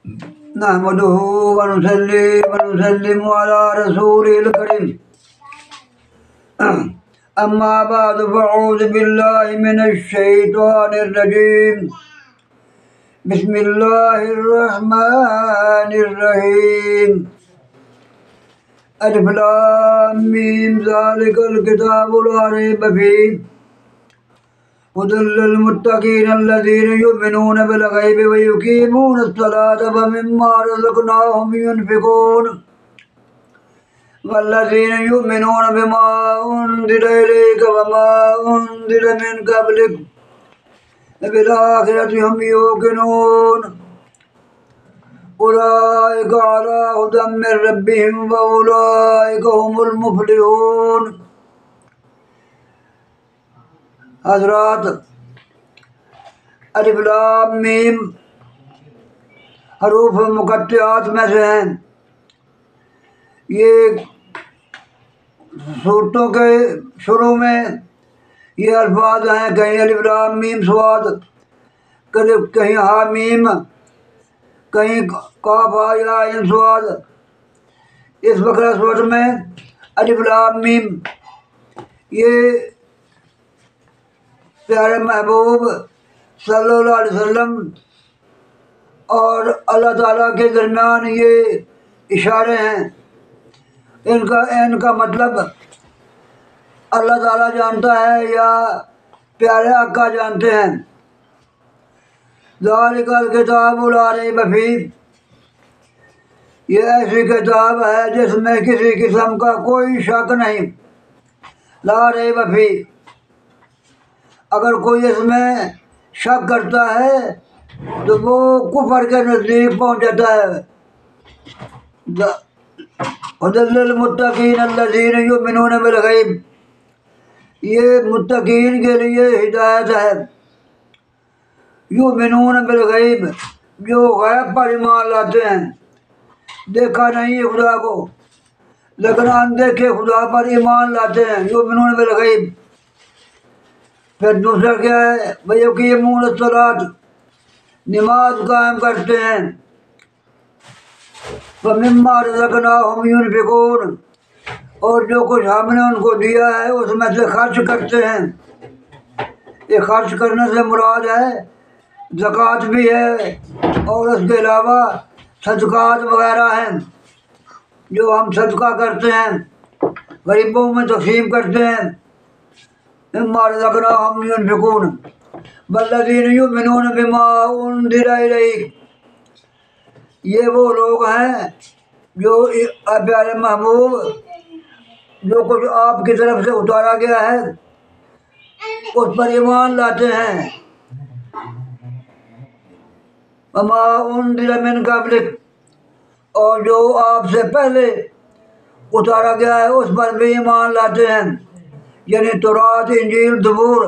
نحمده ونصلي ونسلم على رسوله الكريم أما بعد فأعوذ بالله من الشيطان الرجيم بسم الله الرحمن الرحيم ألف لام ميم ذلك الكتاب لا ريب فيه هدى للمتقين الذين يؤمنون بالغيب ويقيمون الصلاة ومما رزقناهم ينفقون والذين يؤمنون بما أنزل إليك وما أنزل من قبلك وبالآخرة هم يوقنون أولئك على هدى من ربهم وأولئك هم المفلحون. حضرات، الف لام میم حروف مقطعات میں سے ہیں. یہ صورتوں کے شروع میں یہ الفاظ ہیں، کہیں الف لام میم صاد، کہیں ہا میم، کہیں قاف ہا یا عین صاد. اس بقرہ صورت میں الف لام میم یہ پیارے محبوب صلی اللہ علیہ وسلم اور اللہ تعالیٰ کے درمیان یہ اشارے ہیں. ان کا مطلب اللہ تعالیٰ جانتا ہے یا پیارے آقا جانتے ہیں. ذالک الکتاب لا ریب فیہ، یہ ایسی کتاب ہے جس میں کسی قسم کا کوئی شک نہیں. لا ریب فیہ، اگر کوئی اس میں شک کرتا ہے تو وہ کفر کے نزدیک پہنچ جاتا ہے. ہدی للمتقین الذین یؤمنون بالغیب، یہ متقین کے لیے ہدایت ہے. یؤمنون بالغیب، جو غیب پر ایمان لاتے ہیں. دیکھا نہیں خدا کو لیکن اندیکھے خدا پر ایمان لاتے ہیں. یؤمنون بالغیب. پھر دوسرا کیا ہے؟ وَيُقِيمُونَ الصَّلَاةَ، نماز قائم کرتے ہیں. وَمِمَّا رَزَقْنَاهُمْ يُنْفِقُونَ، اور جو کچھ ہم نے ان کو دیا ہے اس میں سے خرچ کرتے ہیں. یہ خرچ کرنے سے مراد ہے زکوٰۃ بھی ہے اور اس کے علاوہ صدقات وغیرہ ہیں جو ہم صدقہ کرتے ہیں، غریبوں میں تقسیم کرتے ہیں. مما رزقناهم ينفقون والذین یؤمنون بما انزل الیک، یہ وہ لوگ ہیں جو پیارے محبوب جو کچھ آپ کی طرف سے اتارا گیا ہے اس پر ایمان لاتے ہیں. وما انزل من قبلک، اور جو آپ سے پہلے اتارا گیا ہے اس پر بھی ایمان لاتے ہیں، یعنی تورات، انجیل، زبور.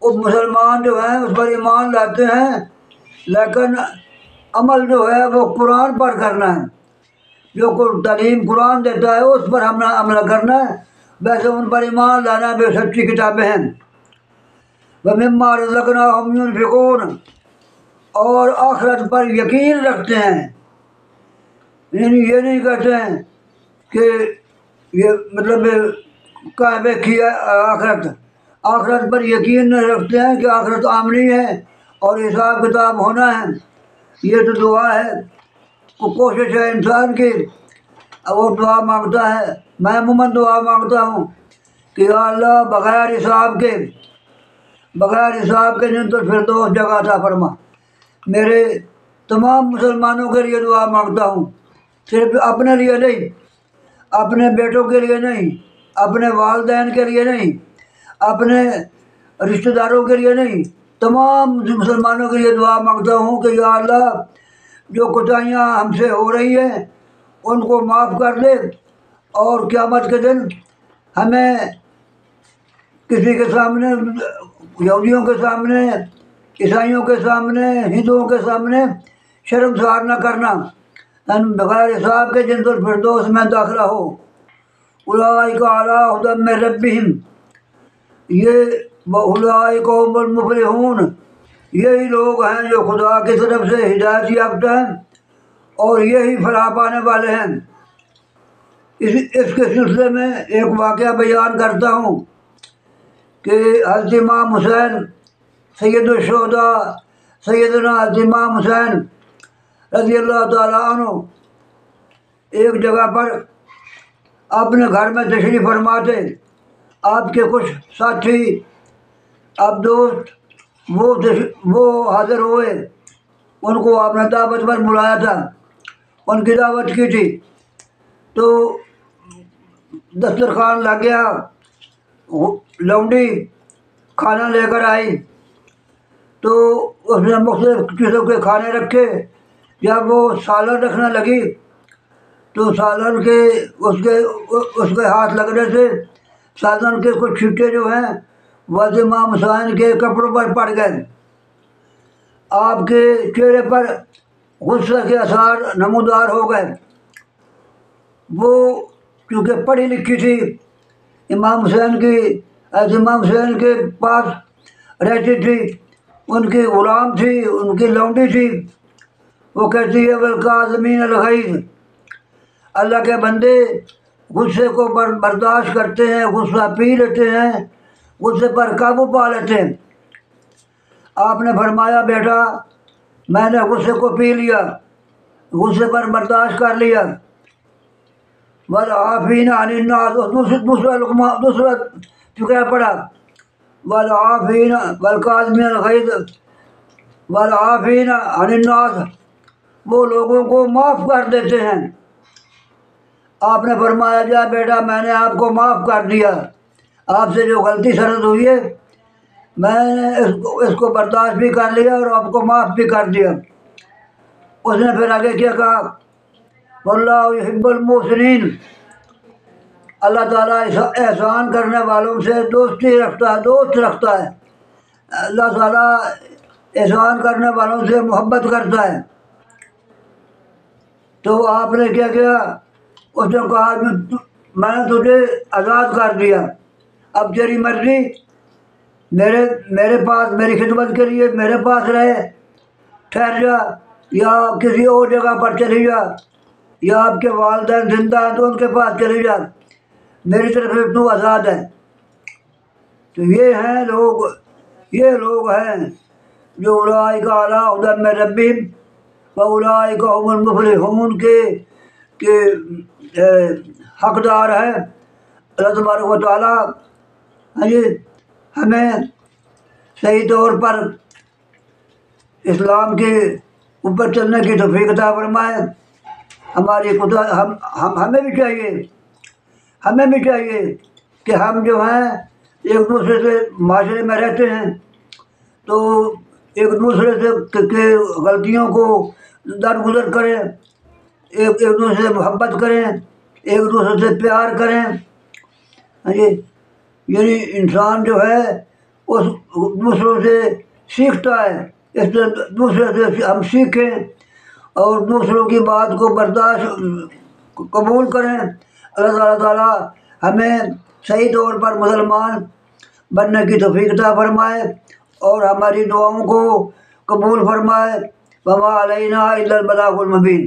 مسلمان جو ہیں اس پر ایمان لاتے ہیں لیکن عمل جو ہے وہ قرآن پر کرنا ہے. جو تعلیم قرآن دیتا ہے اس پر ہم نے عمل کرنا ہے. ویسے ان پر ایمان لانا بے سچی کتابیں ہیں. وَمِمَّا رَزَقْنَاهُمْ يُنْفِقُونَ، اور آخرت پر یقین رکھتے ہیں. یعنی یہ نہیں کہتے ہیں کہ یہ مطلب کہاں پہ کیا آخرت پر یقین نہیں رکھتے ہیں کہ آخرت آمنی ہے اور حساب کتاب ہونا ہے. یہ تو دعا ہے، کوشش ہے انسان کی. وہ دعا مانگتا ہے، میں عموماً دعا مانگتا ہوں کہ یا اللہ بغیر حساب کے جنت الفردوس جگہ عطا فرما. میرے تمام مسلمانوں کے لیے دعا مانگتا ہوں، صرف اپنے لیے نہیں، اپنے بیٹوں کے لیے نہیں، اپنے والدین کے لیے نہیں، اپنے رشتہ داروں کے لیے نہیں، تمام مسلمانوں کے لیے دعا مانگتا ہوں کہ یا اللہ جو کوتاہیاں ہم سے ہو رہی ہیں ان کو معاف کر دے، اور قیامت کے دن ہمیں کسی کے سامنے، یہودیوں کے سامنے، عیسائیوں کے سامنے، ہندوؤں کے سامنے شرمسار نہ کرنا. بغیر حساب کے جنت الفردوس میں داخلہ ہو. اولئک علی ھدی من ربہم، یہ اولئک ھم المفلحون، یہی لوگ ہیں جو خدا کی طرف سے ہدایت یافتہ ہیں اور یہی فلاح پانے والے ہیں۔ اس کے سلسلے میں ایک واقعہ بیان کرتا ہوں کہ حضرت امام حسین سید الشہداء سیدنا حضرت امام حسین رضی اللہ تعالیٰ عنہ ایک جگہ پر اپنے گھر میں تشریف فرما تھے۔ آپ کے کچھ ساتھی اب دوست وہ حاضر ہوئے، ان کو آپ نے دعوت پر بلایا تھا، ان کی دعوت کی تھی، تو دسترخوان لگ گیا، لونڈی کھانا لے کر آئی، تو اس نے مختلف چیزوں کے کھانے رکھے۔ جب وہ سالن رکھنے لگی تو سالن کے اس کے ہاتھ لگنے سے سالن کے کچھ چھٹے جو ہیں وہ امام حسین کے کپڑوں پر پڑ گئے۔ آپ کے چہرے پر غصے کے اثار نمودار ہو گئے۔ وہ چونکہ پڑھی لکھی تھی، امام حسین کے پاس رہتی تھی، ان کی غلام تھی، ان کی لونڈی تھی۔ وہ کہتی ہے والکاظمین الغیظ، اللہ کے بندے غصے کو برداشت کرتے ہیں، غصہ پی لیتے ہیں، غصے پر قابو پا لیتے ہیں۔ آپ نے فرمایا بیٹا میں نے غصے کو پی لیا، غصے پر برداشت کر لیا۔ والعافین عن الناس، دوسرا فکرہ پڑا، والعافین والکاظمین الغیظ والعافین عن الناس، وہ لوگوں کو معاف کر دیتے ہیں۔ آپ نے فرمایا جا بیٹا میں نے آپ کو معاف کر دیا، آپ سے جو غلطی سرزد ہوئی ہے میں نے اس کو برداشت بھی کر لیا اور آپ کو معاف بھی کر دیا۔ اس نے پھر آگے کیا کہا، واللہ یحب المحسنین، اللہ تعالیٰ احسان کرنے والوں سے دوست رکھتا ہے۔ اللہ تعالیٰ احسان کرنے والوں سے محبت کرتا ہے۔ تو آپ نے کیا کیا؟ اس نے کہا میں نے تجھے آزاد کر دیا، اب تیری مرضی، میرے پاس میری خدمت کے لیے میرے پاس رہے، ٹھہر جا، یا کسی اور جگہ پر چلی جا، یا آپ کے والدین زندہ ہیں تو ان کے پاس چلی جا، میری طرف سے تو آزاد ہے۔ تو یہ لوگ ہیں جو اولئک علی ھدی من ربہم واولئک ھم المفلحون کے حقدار ہیں۔ اللہ تبارک و تعالیٰ ہمیں صحیح طور پر اسلام کے اوپر چلنے کی توفیق عطا فرمائے۔ ہمیں بھی چاہیے کہ ہم جو ہیں ایک دوسرے سے معاشرے میں رہتے ہیں تو ایک دوسرے سے کے غلطیوں کو درگزر کریں، ایک دوسرے سے محبت کریں، ایک دوسرے سے پیار کریں۔ یعنی انسان جو ہے اس دوسروں سے سیکھتا ہے، اس سے دوسرے سے ہم سیکھیں اور دوسروں کی بات کو برداشت قبول کریں۔ اللہ تعالیٰ ہمیں صحیح طور پر مسلمان بننے کی توفیق عطا فرمائے اور ہماری دعاؤں کو قبول فرمائے۔ وما علینا الا البلاغ المبین۔